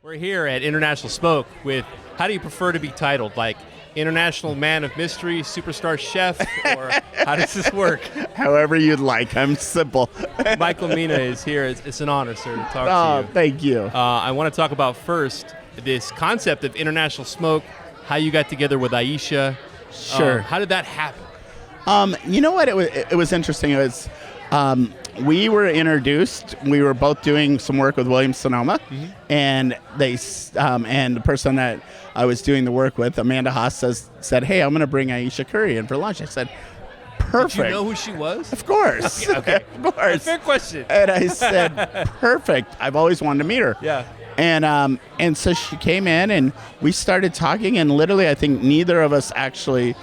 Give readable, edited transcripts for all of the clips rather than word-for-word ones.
We're here at International Smoke with, how do you prefer to be titled? Like International Man of Mystery, Superstar Chef, or how does this work? However you'd like. I'm simple. Michael Mina is here. It's an honor, sir, to talk to you. Thank you. I want to talk about first this concept of International Smoke, how you got together with Ayesha. Sure. How did that happen? You know what? It was interesting. It was we were introduced. We were both doing some work with Williams Sonoma, and they and the person that I was doing the work with, Amanda Haas, said, "Hey, I'm going to bring Ayesha Curry in for lunch." I said, "Perfect." Did you know who she was? Of course. Okay. Of course. Fair question. And I said, "Perfect. I've always wanted to meet her." Yeah. And so she came in and we started talking, and literally I think neither of us actually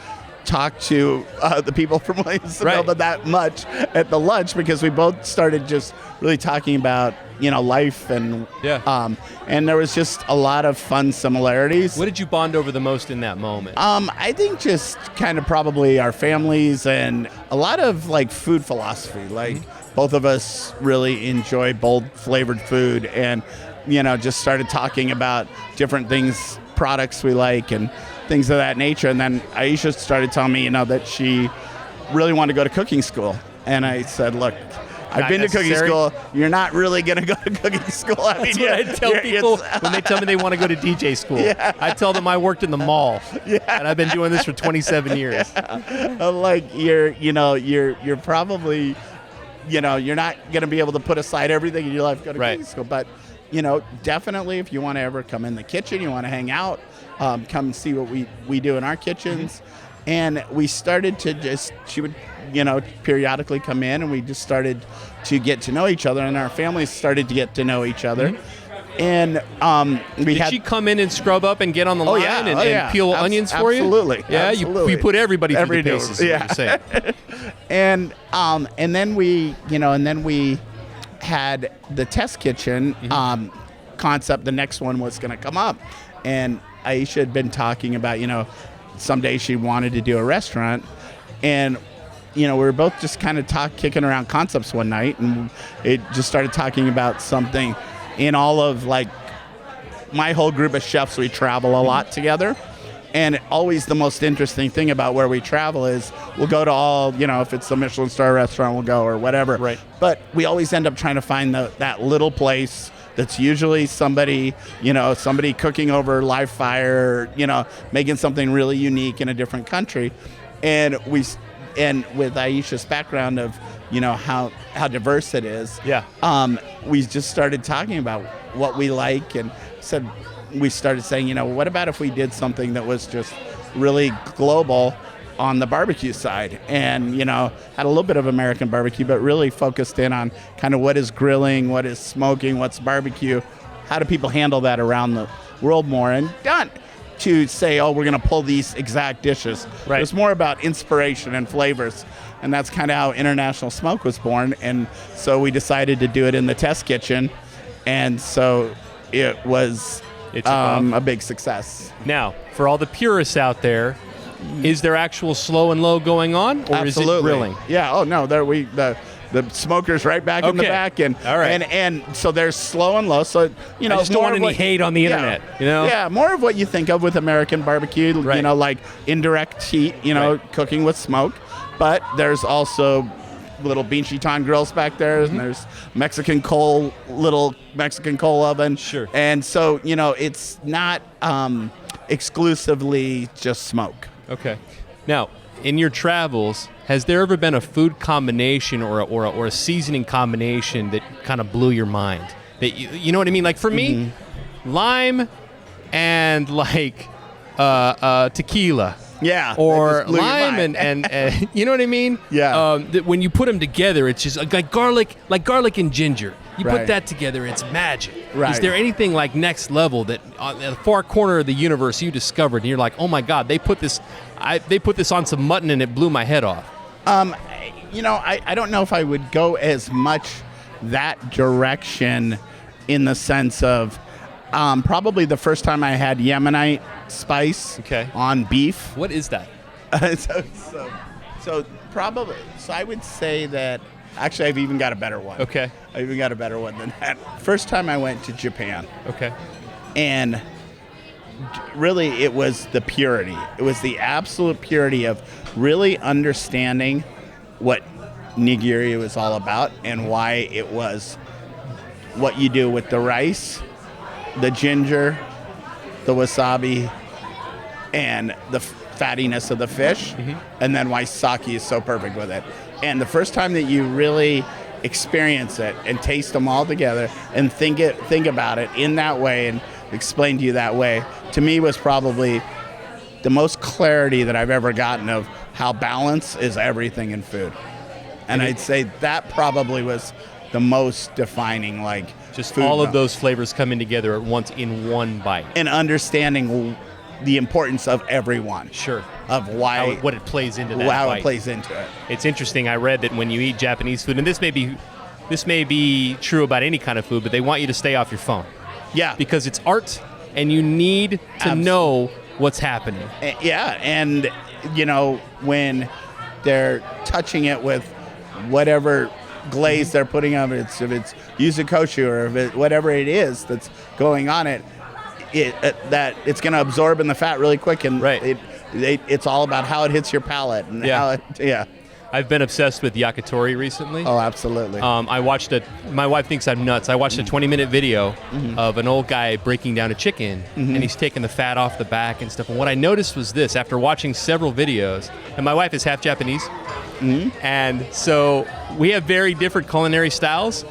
talked to the people from Williams Sonoma that much at the lunch, because we both started just really talking about, life and and there was just a lot of fun similarities. What did you bond over the most in that moment? I think just kind of probably our families and a lot of like food philosophy. Like both of us really enjoy bold flavored food, and just started talking about different things, products we like and things of that nature. And then Ayesha started telling me, that she really wanted to go to cooking school. And I said, look, I've been to cooking school. You're not really going to go to cooking school. That's what I tell people when they tell me they want to go to DJ school. Yeah. I tell them I worked in the mall, and I've been doing this for 27 years. Like you're probably, you're not going to be able to put aside everything in your life, go to cooking school. But definitely if you want to ever come in the kitchen, you want to hang out, come see what we do in our kitchens. And we started to she would, periodically come in, and we just started to get to know each other, and our families started to get to know each other. And Did she come in and scrub up and get on the line and peel onions for you? Absolutely. Yeah, absolutely. You put everybody through the paces. Yeah. And then we had the test kitchen concept. The next one was going to come up, and Ayesha had been talking about someday she wanted to do a restaurant, and we were both just kind of kicking around concepts one night, and it just started talking about something. In all of like my whole group of chefs, we travel a lot together. And always the most interesting thing about where we travel is we'll go to all, if it's a Michelin star restaurant, we'll go or whatever. Right. But we always end up trying to find that little place that's usually somebody cooking over live fire, making something really unique in a different country. And with Ayesha's background of, how diverse it is. Yeah. We just started talking about what we like, and we started saying, what about if we did something that was just really global on the barbecue side, and, had a little bit of American barbecue, but really focused in on kind of what is grilling, what is smoking, what's barbecue, how do people handle that around the world more, and done to say, we're going to pull these exact dishes. Right. It's more about inspiration and flavors, and that's kind of how International Smoke was born. And so we decided to do it in the test kitchen, and so it was a big success. Now, for all the purists out there, is there actual slow and low going on, or Absolutely. Is it grilling? Yeah. Oh no, the smoker's right back in the back, and all right. and so there's slow and low. So I just don't want any hate on the internet. Yeah, more of what you think of with American barbecue. Right. Like indirect heat. Cooking with smoke, but there's also little bean chiton grills back there, and there's little Mexican coal oven. Sure. And so it's not exclusively just smoke. Okay. Now, in your travels, has there ever been a food combination or a seasoning combination that kind of blew your mind? That you know what I mean? Like for me, lime and like tequila. Yeah. Or lime and you know what I mean? Yeah. That when you put them together, it's just like garlic and ginger. You put that together, it's magic. Right. Is there anything like next level that on the far corner of the universe you discovered, and you're like, oh my God, they put this on some mutton and it blew my head off? I don't know if I would go as much that direction, in the sense of probably the first time I had Yemenite spice on beef. What is that? So I would say that. Actually, I've even got a better one. Okay. I even got a better one than that. First time I went to Japan. Okay. And really, it was the purity. It was the absolute purity of really understanding what nigiri was all about and why it was what you do with the rice, the ginger, the wasabi, and the fattiness of the fish, and then why sake is so perfect with it. And the first time that you really experience it and taste them all together and think about it in that way and explain to you that way, to me was probably the most clarity that I've ever gotten of how balance is everything in food. And I'd say that probably was the most defining, like, just all of those flavors coming together at once in one bite. And understanding the importance of everyone. Sure. Of why. What it plays into that How bite. it plays into it. It's interesting. I read that when you eat Japanese food, and this may be true about any kind of food, but they want you to stay off your phone. Yeah. Because it's art, and you need to know what's happening. Yeah, and, you know, when they're touching it with whatever glaze they're putting on it, if it's yuzu or if whatever it is that's going on that it's going to absorb in the fat really quick, and it's all about how it hits your palate and how it, I've been obsessed with yakitori recently. Oh, absolutely. I watched my wife thinks I'm nuts. I watched a 20-minute video of an old guy breaking down a chicken, and he's taking the fat off the back and stuff. And what I noticed was this, after watching several videos, and my wife is half Japanese, and so we have very different culinary styles.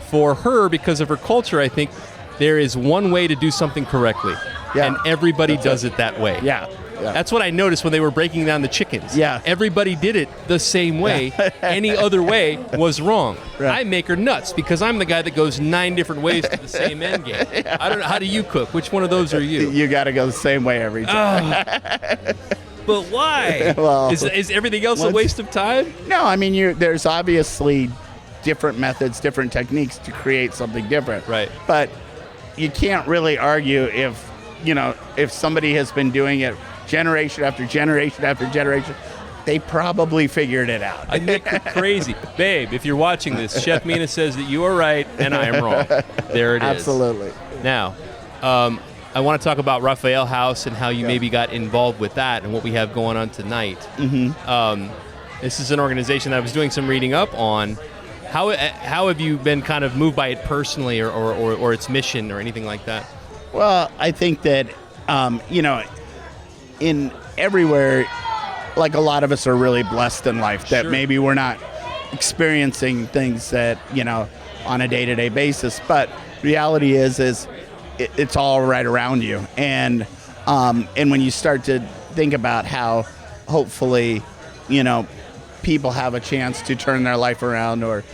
For her, because of her culture, I think there is one way to do something correctly, and everybody does it that way. Yeah. That's what I noticed when they were breaking down the chickens. Yeah. Everybody did it the same way. Any other way was wrong. Right. I make her nuts because I'm the guy that goes 9 different ways to the same end game. I don't know. How do you cook? Which one of those are you? You got to go the same way every time. But why? Well, is everything else a waste of time? No, I mean, there's obviously different methods, different techniques to create something different. Right. But you can't really argue if somebody has been doing it generation after generation after generation, they probably figured it out. I make her crazy. Babe, if you're watching this, Chef Mina says that you are right and I am wrong. There it is. Absolutely. Now, I want to talk about Raphael House and how you maybe got involved with that and what we have going on tonight. This is an organization that I was doing some reading up on. How have you been kind of moved by it personally or its mission or anything like that? Well, I think that, in everywhere, like a lot of us are really blessed in life that maybe we're not experiencing things that, on a day-to-day basis. But reality is it's all right around you. And when you start to think about how hopefully, people have a chance to turn their life around or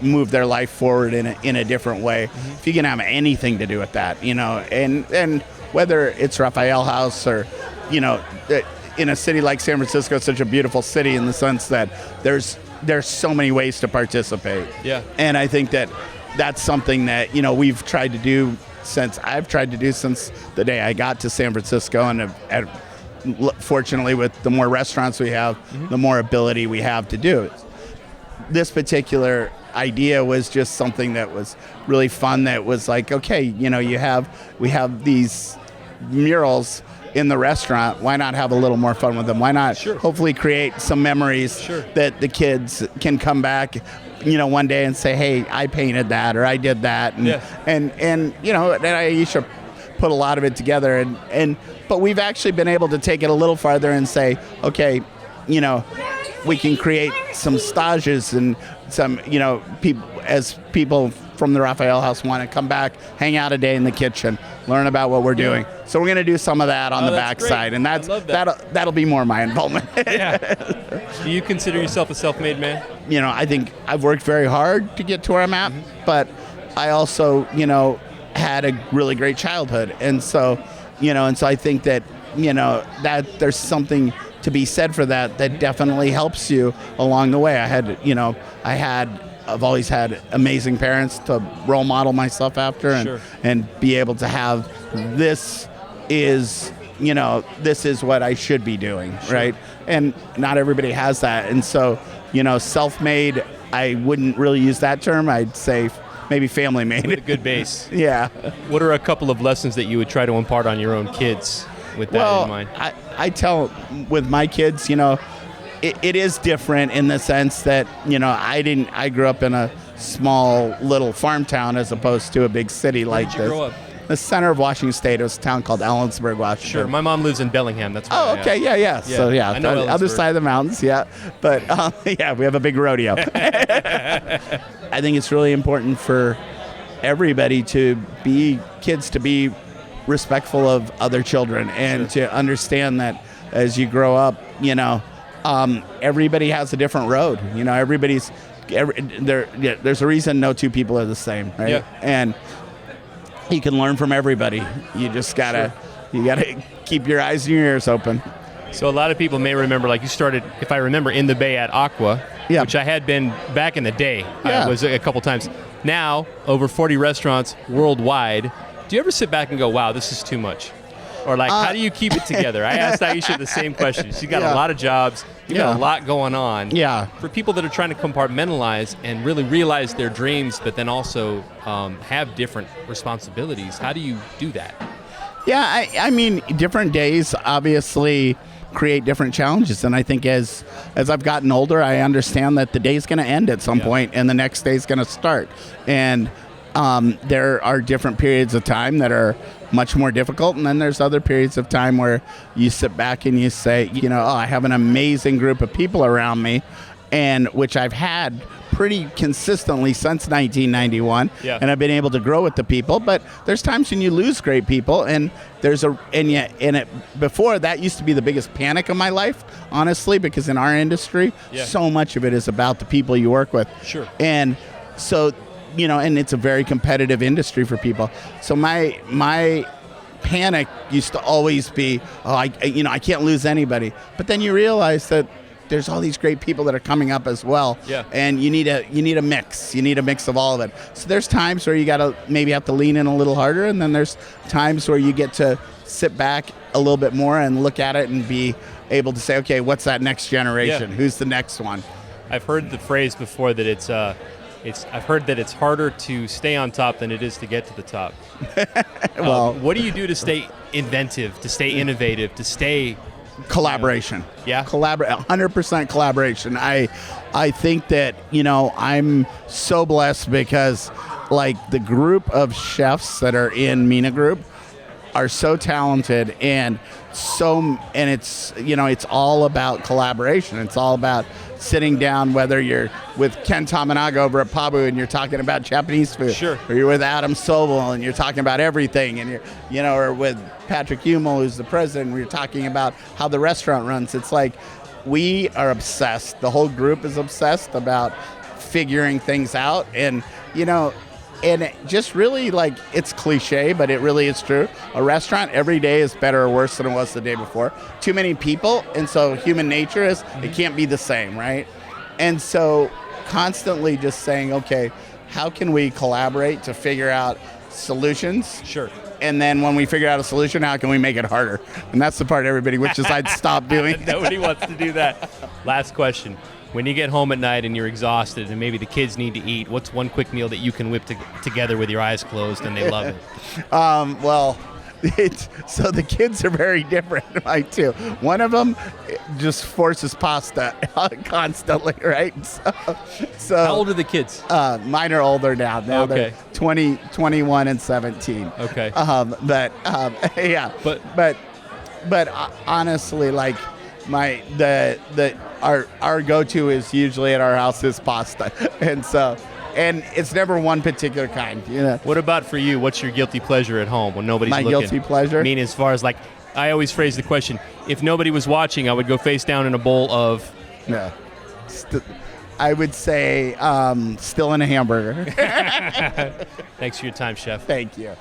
move their life forward in a different way, if you can have anything to do with that, and whether it's Raphael House or, in a city like San Francisco, it's such a beautiful city in the sense that there's so many ways to participate. Yeah. And I think that's something that, we've tried to do I've tried to do since the day I got to San Francisco, and fortunately with the more restaurants we have, the more ability we have to do it. This particular idea was just something that was really fun, that was like, okay, we have these murals in the restaurant, why not have a little more fun with them? Why not hopefully create some memories that the kids can come back one day and say, hey, I painted that or I did that, and Ayesha put a lot of it together, but we've actually been able to take it a little farther and say, okay, we can create some stages and some, people from the Raphael House want to come back, hang out a day in the kitchen, learn about what we're doing. So we're going to do some of that on the backside, and that'll be more my involvement. Do you consider yourself a self-made man? I think I've worked very hard to get to where I'm at, but I also, had a really great childhood, and so I think that that there's something to be said for that definitely helps you along the way. I've always had amazing parents to role model myself after, and be able to have this is what I should be doing, right? And not everybody has that, and so self-made, I wouldn't really use that term. I'd say maybe family made. With a good base. Yeah. What are a couple of lessons that you would try to impart on your own kids with that in mind? I tell with my kids, it is different in the sense that, I grew up in a small little farm town as opposed to a big city like this. Where did you grow up? The center of Washington State. It was a town called Ellensburg, Washington. Sure. My mom lives in Bellingham. That's why. Oh, okay. Yeah. So, I know the other side of the mountains. Yeah. But, we have a big rodeo. I think it's really important for everybody to be respectful of other children and to understand that as you grow up, everybody has a different road. There's a reason no two people are the same, right? Yeah. And you can learn from everybody. You just gotta keep your eyes and your ears open. So a lot of people may remember, like you started, if I remember, in the Bay at Aqua, which I had been back in the day. I was a couple times. Now, over 40 restaurants worldwide. Do you ever sit back and go, wow, this is too much? Or like, how do you keep it together? I asked Ayesha the same question. She's got a lot of jobs. You've got a lot going on. Yeah. For people that are trying to compartmentalize and really realize their dreams, but then also have different responsibilities, how do you do that? Yeah, I mean, different days obviously create different challenges. And I think as I've gotten older, I understand that the day's going to end at some point and the next day's going to start. And there are different periods of time that are much more difficult, and then there's other periods of time where you sit back and you say, I have an amazing group of people around me, and which I've had pretty consistently since 1991, and I've been able to grow with the people. But there's times when you lose great people, and before that used to be the biggest panic of my life, honestly, because in our industry, so much of it is about the people you work with. Sure. And so, and it's a very competitive industry for people. So my panic used to always be, I can't lose anybody. But then you realize that there's all these great people that are coming up as well. Yeah. And you need a mix. You need a mix of all of it. So there's times where you got to maybe have to lean in a little harder, and then there's times where you get to sit back a little bit more and look at it and be able to say, okay, what's that next generation? Who's the next one? I've heard the phrase before that I've heard that it's harder to stay on top than it is to get to the top. Well, what do you do to stay inventive, to stay innovative, to stay... Collaboration. 100% collaboration. I think that, I'm so blessed because, like, the group of chefs that are in Mina Group are so talented and it's, it's all about collaboration. It's all about sitting down, whether you're with Ken Tamanaga over at Pabu and you're talking about Japanese food, sure, or you're with Adam Sobel and you're talking about everything, and you're, or with Patrick Hummel, who's the president, and we're talking about how the restaurant runs. It's like we are obsessed. The whole group is obsessed about figuring things out, and and it just really, like, it's cliche, but it really is true. A restaurant every day is better or worse than it was the day before. Too many people, and so human nature is it can't be the same, right? And so constantly just saying, okay, how can we collaborate to figure out solutions? Sure. And then when we figure out a solution, how can we make it harder? And that's the part everybody wishes I'd stop doing. Nobody wants to do that. Last question. When you get home at night and you're exhausted and maybe the kids need to eat, what's one quick meal that you can whip together with your eyes closed and they love it? So the kids are very different, right, too. One of them just forces pasta constantly, right? So how old are the kids? Mine are older now. They're 20, 21, and 17. Okay. But honestly, like, our go-to is usually at our house is pasta, and it's never one particular kind. What about for you? What's your guilty pleasure at home when nobody's looking? My guilty pleasure? I mean, as far as, like, I always phrase the question: if nobody was watching, I would go face down in a bowl of. Yeah. I would say still in a hamburger. Thanks for your time, Chef. Thank you.